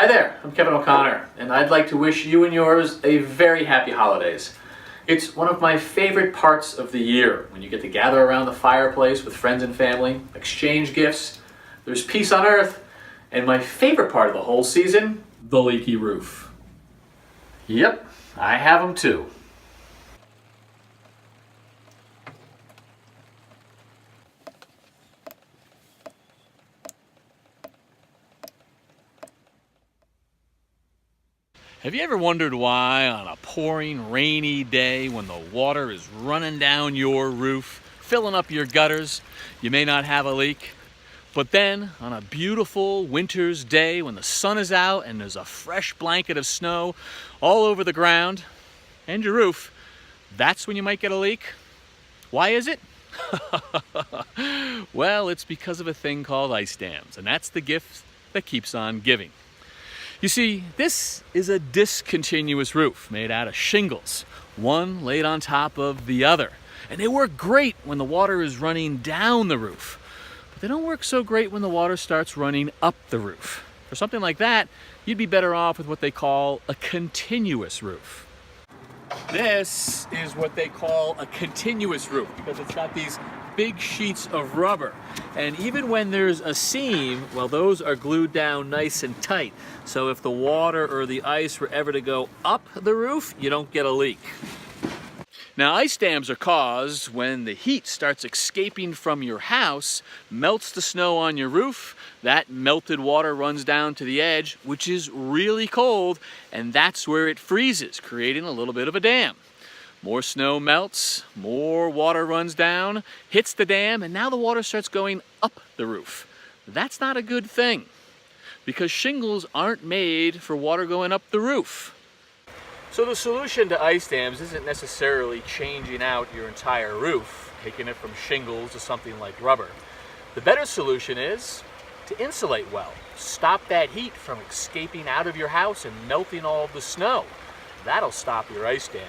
Hi there, I'm Kevin O'Connor, and I'd like to wish you and yours a very happy holidays. It's one of my favorite parts of the year, when you get to gather around the fireplace with friends and family, exchange gifts, there's peace on earth, and my favorite part of the whole season, the leaky roof. Yep, I have them too. Have you ever wondered why on a pouring rainy day when the water is running down your roof, filling up your gutters, you may not have a leak? But then on a beautiful winter's day when the sun is out and there's a fresh blanket of snow all over the ground and your roof, that's when you might get a leak? Why is it? Well, it's because of a thing called ice dams, and that's the gift that keeps on giving. You see, this is a discontinuous roof made out of shingles, one laid on top of the other. And they work great when the water is running down the roof, but they don't work so great when the water starts running up the roof. For something like that, you'd be better off with what they call a continuous roof. This is what they call a continuous roof because it's got these big sheets of rubber, and even when there's a seam, well, those are glued down nice and tight, so if the water or the ice were ever to go up the roof, you don't get a leak. Now, ice dams are caused when the heat starts escaping from your house, melts the snow on your roof, that melted water runs down to the edge, which is really cold, and that's where it freezes, creating a little bit of a dam. More snow melts, more water runs down, hits the dam, and now the water starts going up the roof. That's not a good thing, because shingles aren't made for water going up the roof. So the solution to ice dams isn't necessarily changing out your entire roof, taking it from shingles to something like rubber. The better solution is to insulate well. Stop that heat from escaping out of your house and melting all of the snow. That'll stop your ice dams.